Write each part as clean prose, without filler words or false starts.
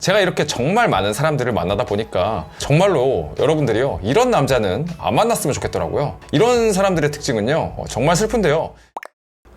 제가 이렇게 정말 많은 사람들을 만나다 보니까 정말로 여러분들이요, 이런 남자는 안 만났으면 좋겠더라고요. 이런 사람들의 특징은요, 정말 슬픈데요.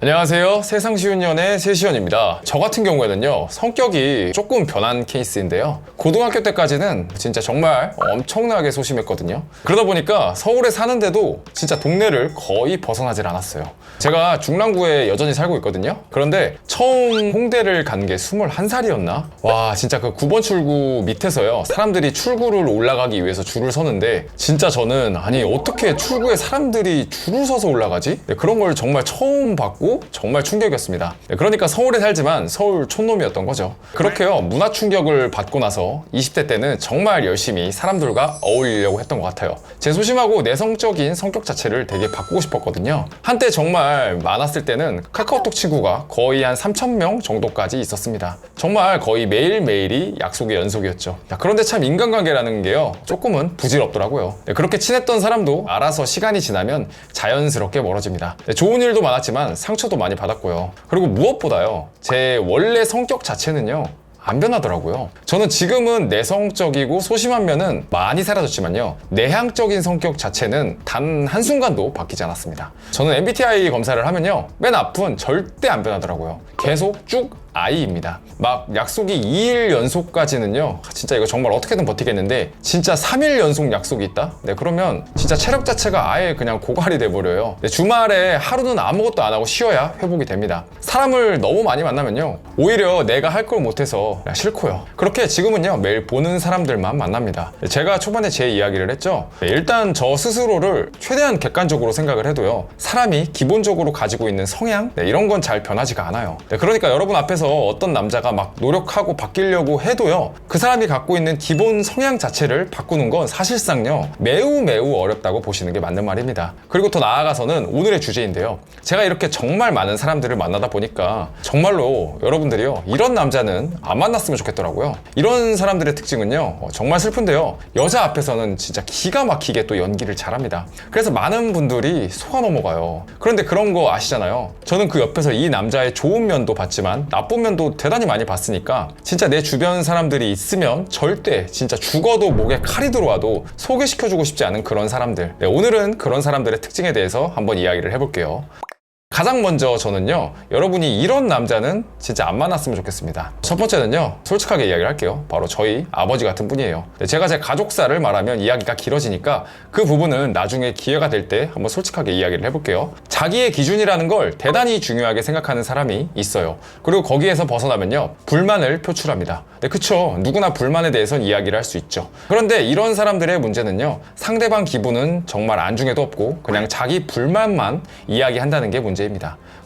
안녕하세요. 세상 쉬운 연애 세시연입니다. 저 같은 경우에는요, 성격이 조금 변한 케이스인데요. 고등학교 때까지는 진짜 정말 엄청나게 소심했거든요. 그러다 보니까 서울에 사는데도 진짜 동네를 거의 벗어나질 않았어요. 제가 중랑구에 여전히 살고 있거든요. 그런데 처음 홍대를 간 게 21살이었나? 와, 진짜 그 9번 출구 밑에서요, 사람들이 출구를 올라가기 위해서 줄을 서는데 진짜 저는 아니 어떻게 출구에 사람들이 줄을 서서 올라가지? 그런 걸 정말 처음 봤고 정말 충격이었습니다. 그러니까 서울에 살지만 서울 촌놈이었던 거죠. 그렇게요, 문화 충격을 받고 나서 20대 때는 정말 열심히 사람들과 어울리려고 했던 것 같아요. 제 소심하고 내성적인 성격 자체를 되게 바꾸고 싶었거든요. 한때 정말 많았을 때는 카카오톡 친구가 거의 한 3,000명 정도까지 있었습니다. 정말 거의 매일매일이 약속의 연속이었죠. 그런데 참 인간관계라는 게요, 조금은 부질없더라고요. 그렇게 친했던 사람도 알아서 시간이 지나면 자연스럽게 멀어집니다. 좋은 일도 많았지만 상처도 많이 받았고요. 그리고 무엇보다요, 제 원래 성격 자체는요, 안 변하더라고요. 저는 지금은 내성적이고 소심한 면은 많이 사라졌지만요, 내향적인 성격 자체는 단 한순간도 바뀌지 않았습니다. 저는 MBTI 검사를 하면요, 맨 앞은 절대 안 변하더라고요. 계속 쭉 I입니다. 막 약속이 2일 연속까지는요, 진짜 이거 정말 어떻게든 버티겠는데 진짜 3일 연속 약속이 있다? 네, 그러면 진짜 체력 자체가 아예 그냥 고갈이 돼버려요. 네, 주말에 하루는 아무것도 안 하고 쉬어야 회복이 됩니다. 사람을 너무 많이 만나면요, 오히려 내가 할 걸 못해서 싫고요. 그렇게 지금은요, 매일 보는 사람들만 만납니다. 제가 초반에 제 이야기를 했죠. 네, 일단 저 스스로를 최대한 객관적으로 생각을 해도요, 사람이 기본적으로 가지고 있는 성향, 네, 이런 건 잘 변하지가 않아요. 네, 그러니까 여러분 앞에서 어떤 남자가 막 노력하고 바뀌려고 해도요, 그 사람이 갖고 있는 기본 성향 자체를 바꾸는 건 사실상요, 매우 어렵다고 보시는 게 맞는 말입니다. 그리고 더 나아가서는 오늘의 주제인데요, 제가 이렇게 정말 많은 사람들을 만나다 보니까 정말로 여러분들이요, 이런 남자는 안 만났으면 좋겠더라고요. 이런 사람들의 특징은요, 정말 슬픈데요, 여자 앞에서는 진짜 기가 막히게 또 연기를 잘합니다. 그래서 많은 분들이 속아 넘어가요. 그런데 그런 거 아시잖아요. 저는 그 옆에서 이 남자의 좋은 면도 봤지만 나쁜 면도 대단히 많이 봤으니까 진짜 내 주변 사람들이 있으면 절대 진짜 죽어도 목에 칼이 들어와도 소개시켜주고 싶지 않은 그런 사람들. 네, 오늘은 그런 사람들의 특징에 대해서 한번 이야기를 해볼게요. 가장 먼저 저는요, 여러분이 이런 남자는 진짜 안 만났으면 좋겠습니다. 첫 번째는요, 솔직하게 이야기를 할게요. 바로 저희 아버지 같은 분이에요. 제가 제 가족사를 말하면 이야기가 길어지니까 그 부분은 나중에 기회가 될 때 한번 솔직하게 이야기를 해볼게요. 자기의 기준이라는 걸 대단히 중요하게 생각하는 사람이 있어요. 그리고 거기에서 벗어나면요, 불만을 표출합니다. 네, 그쵸. 누구나 불만에 대해서는 이야기를 할 수 있죠. 그런데 이런 사람들의 문제는요, 상대방 기분은 정말 안중에도 없고 그냥 자기 불만만 이야기한다는 게 문제입니다.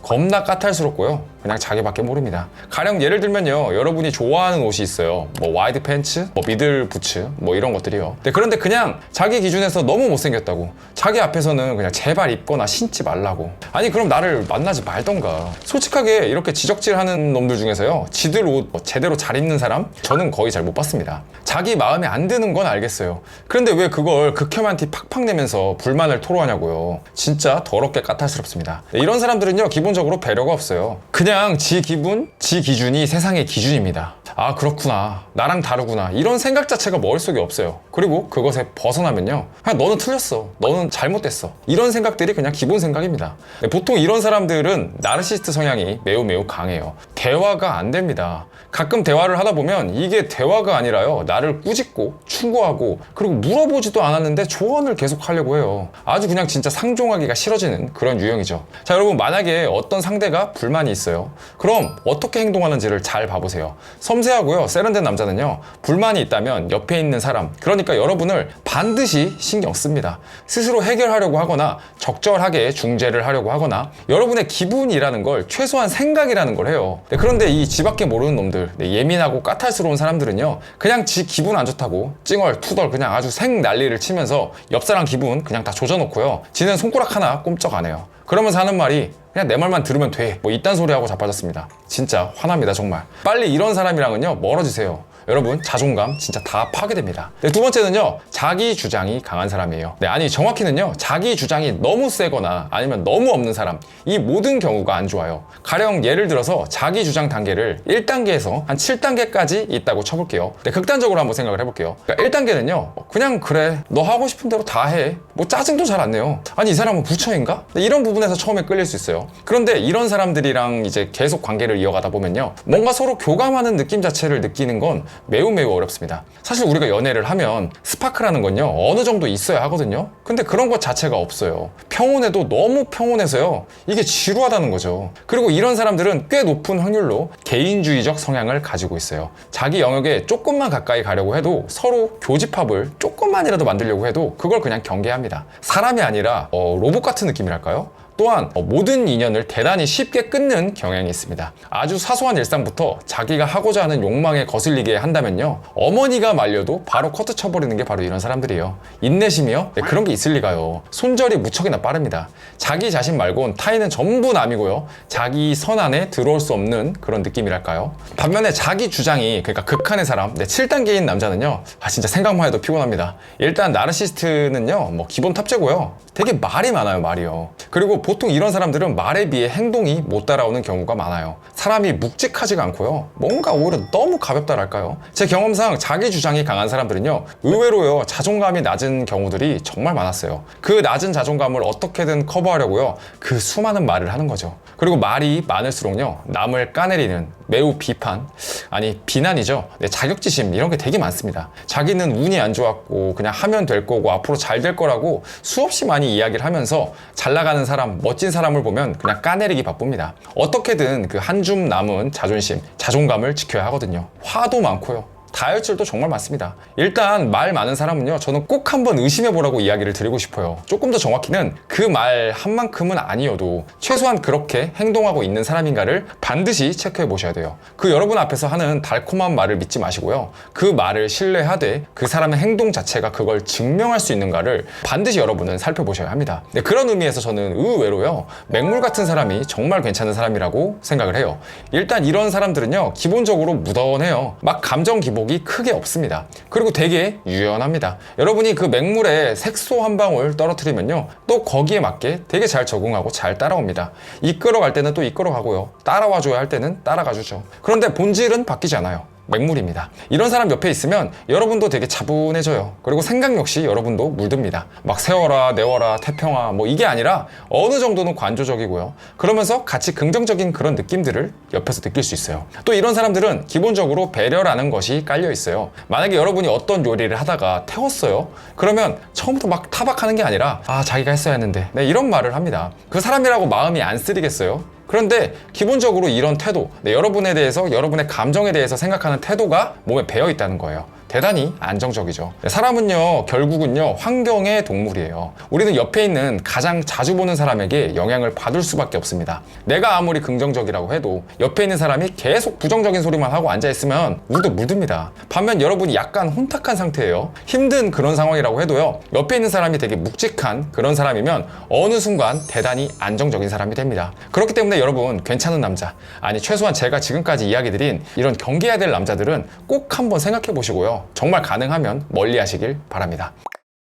겁나 까탈스럽고요, 그냥 자기밖에 모릅니다. 가령 예를 들면요, 여러분이 좋아하는 옷이 있어요. 뭐 와이드 팬츠, 뭐 미들 부츠, 뭐 이런 것들이요. 네, 그런데 그냥 자기 기준에서 너무 못생겼다고, 자기 앞에서는 그냥 제발 입거나 신지 말라고. 아니 그럼 나를 만나지 말던가. 솔직하게 이렇게 지적질하는 놈들 중에서요, 지들 옷 제대로 잘 입는 사람 저는 거의 잘 못 봤습니다. 자기 마음에 안 드는 건 알겠어요. 그런데 왜 그걸 극혐한 티 팍팍 내면서 불만을 토로하냐고요. 진짜 더럽게 까탈스럽습니다. 네, 이런 사람들은요, 기본적으로 배려가 없어요. 그냥 지 기분, 지 기준이 세상의 기준입니다. 아 그렇구나, 나랑 다르구나, 이런 생각 자체가 머릿속에 없어요. 그리고 그것에 벗어나면요, 그냥 너는 틀렸어, 너는 잘못됐어, 이런 생각들이 그냥 기본 생각입니다. 네, 보통 이런 사람들은 나르시스트 성향이 매우 강해요. 대화가 안 됩니다. 가끔 대화를 하다 보면 이게 대화가 아니라요, 나를 꾸짖고 충고하고 그리고 물어보지도 않았는데 조언을 계속 하려고 해요. 아주 그냥 진짜 상종하기가 싫어지는 그런 유형이죠. 자, 여러분 만약에 어떤 상대가 불만이 있어요. 그럼 어떻게 행동하는지를 잘 봐보세요. 섬세하고요, 세련된 남자는요, 불만이 있다면 옆에 있는 사람, 그러니까 여러분을 반드시 신경 씁니다. 스스로 해결하려고 하거나 적절하게 중재를 하려고 하거나 여러분의 기분이라는 걸 최소한 생각이라는 걸 해요. 네, 그런데 이 지밖에 모르는 놈들, 네, 예민하고 까탈스러운 사람들은요, 그냥 지 기분 안 좋다고 찡얼 투덜 그냥 아주 생 난리를 치면서 옆사람 기분 그냥 다 조져놓고요, 지는 손가락 하나 꼼짝 안 해요. 그러면서 하는 말이 그냥 내 말만 들으면 돼, 뭐 이딴 소리 하고 자빠졌습니다. 진짜 화납니다. 정말 빨리 이런 사람이랑은요 멀어지세요. 여러분 자존감 진짜 다 파괴됩니다. 네, 두 번째는요, 자기 주장이 강한 사람이에요. 네, 아니 정확히는요, 자기 주장이 너무 세거나 아니면 너무 없는 사람, 이 모든 경우가 안 좋아요. 가령 예를 들어서 자기 주장 단계를 1단계에서 한 7단계까지 있다고 쳐볼게요. 네, 극단적으로 한번 생각을 해볼게요. 그러니까 1단계는요, 그냥 그래 너 하고 싶은 대로 다 해. 뭐 짜증도 잘 안 내요. 아니 이 사람은 부처인가? 네, 이런 부분에서 처음에 끌릴 수 있어요. 그런데 이런 사람들이랑 이제 계속 관계를 이어가다 보면요, 뭔가 서로 교감하는 느낌 자체를 느끼는 건 매우 어렵습니다. 사실 우리가 연애를 하면 스파크라는 건요, 어느 정도 있어야 하거든요. 근데 그런 것 자체가 없어요. 평온해도 너무 평온해서요, 이게 지루하다는 거죠. 그리고 이런 사람들은 꽤 높은 확률로 개인주의적 성향을 가지고 있어요. 자기 영역에 조금만 가까이 가려고 해도 서로 교집합을 조금만이라도 만들려고 해도 그걸 그냥 경계합니다. 사람이 아니라 로봇 같은 느낌이랄까요? 또한 모든 인연을 대단히 쉽게 끊는 경향이 있습니다. 아주 사소한 일상부터 자기가 하고자 하는 욕망에 거슬리게 한다면요, 어머니가 말려도 바로 커트 쳐버리는 게 바로 이런 사람들이에요. 인내심이요? 네, 그런 게 있을 리가요. 손절이 무척이나 빠릅니다. 자기 자신 말곤 타인은 전부 남이고요, 자기 선 안에 들어올 수 없는 그런 느낌이랄까요? 반면에 자기 주장이, 그러니까 극한의 사람, 7단계인 남자는요, 진짜 생각만 해도 피곤합니다. 일단 나르시스트는요, 뭐 기본 탑재고요, 되게 말이 많아요. 말이요. 그리고 보통 이런 사람들은 말에 비해 행동이 못 따라오는 경우가 많아요. 사람이 묵직하지가 않고요, 뭔가 오히려 너무 가볍다랄까요? 제 경험상 자기 주장이 강한 사람들은요, 의외로요, 자존감이 낮은 경우들이 정말 많았어요. 그 낮은 자존감을 어떻게든 커버하려고요, 그 수많은 말을 하는 거죠. 그리고 말이 많을수록요, 남을 까내리는 매우 비판, 아니 비난이죠. 네, 자격지심 이런 게 되게 많습니다. 자기는 운이 안 좋았고 그냥 하면 될 거고 앞으로 잘 될 거라고 수없이 많이 이야기를 하면서 잘 나가는 사람, 멋진 사람을 보면 그냥 까내리기 바쁩니다. 어떻게든 그 한 줌 남은 자존심, 자존감을 지켜야 하거든요. 화도 많고요, 다혈질도 정말 많습니다. 일단 말 많은 사람은요, 저는 꼭 한번 의심해보라고 이야기를 드리고 싶어요. 조금 더 정확히는 그 말 한 만큼은 아니어도 최소한 그렇게 행동하고 있는 사람인가를 반드시 체크해 보셔야 돼요. 그 여러분 앞에서 하는 달콤한 말을 믿지 마시고요, 그 말을 신뢰하되 그 사람의 행동 자체가 그걸 증명할 수 있는가를 반드시 여러분은 살펴보셔야 합니다. 네, 그런 의미에서 저는 의외로요, 맹물 같은 사람이 정말 괜찮은 사람이라고 생각을 해요. 일단 이런 사람들은요, 기본적으로 무던해요. 막 감정 기복이 크게 없습니다. 그리고 되게 유연합니다. 여러분이 그 맹물에 색소 한 방울 떨어뜨리면요, 또 거기에 맞게 되게 잘 적응하고 잘 따라옵니다. 이끌어갈 때는 또 이끌어가고요, 따라와줘야 할 때는 따라가주죠. 그런데 본질은 바뀌지 않아요. 맹물입니다. 이런 사람 옆에 있으면 여러분도 되게 차분해져요. 그리고 생각 역시 여러분도 물듭니다. 막 세워라, 내워라, 태평아 뭐 이게 아니라 어느 정도는 관조적이고요. 그러면서 같이 긍정적인 그런 느낌들을 옆에서 느낄 수 있어요. 또 이런 사람들은 기본적으로 배려라는 것이 깔려 있어요. 만약에 여러분이 어떤 요리를 하다가 태웠어요. 그러면 처음부터 막 타박하는 게 아니라 자기가 했어야 했는데, 네, 이런 말을 합니다. 그 사람이라고 마음이 안 쓰리겠어요? 그런데 기본적으로 이런 태도, 여러분에 대해서, 여러분의 감정에 대해서 생각하는 태도가 몸에 배어 있다는 거예요. 대단히 안정적이죠. 사람은요, 결국은요, 환경의 동물이에요. 우리는 옆에 있는 가장 자주 보는 사람에게 영향을 받을 수밖에 없습니다. 내가 아무리 긍정적이라고 해도 옆에 있는 사람이 계속 부정적인 소리만 하고 앉아있으면 우리도 물듭니다. 반면 여러분이 약간 혼탁한 상태예요. 힘든 그런 상황이라고 해도요, 옆에 있는 사람이 되게 묵직한 그런 사람이면 어느 순간 대단히 안정적인 사람이 됩니다. 그렇기 때문에 여러분, 괜찮은 남자, 아니 최소한 제가 지금까지 이야기 드린 이런 경계해야 될 남자들은 꼭 한번 생각해 보시고요, 정말 가능하면 멀리 하시길 바랍니다.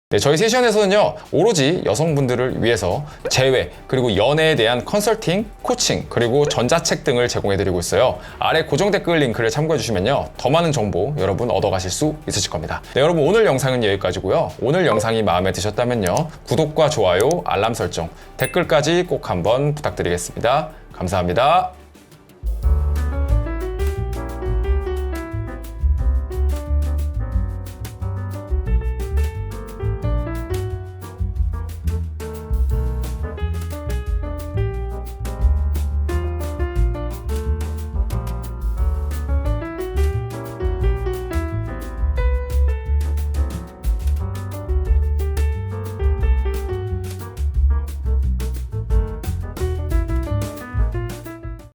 네, 저희 세션에서는요, 오로지 여성분들을 위해서 재회, 그리고 연애에 대한 컨설팅, 코칭, 그리고 전자책 등을 제공해드리고 있어요. 아래 고정 댓글 링크를 참고해주시면요, 더 많은 정보 여러분 얻어가실 수 있으실 겁니다. 네, 여러분 오늘 영상은 여기까지고요. 오늘 영상이 마음에 드셨다면요, 구독과 좋아요, 알람 설정, 댓글까지 꼭 한번 부탁드리겠습니다. 감사합니다.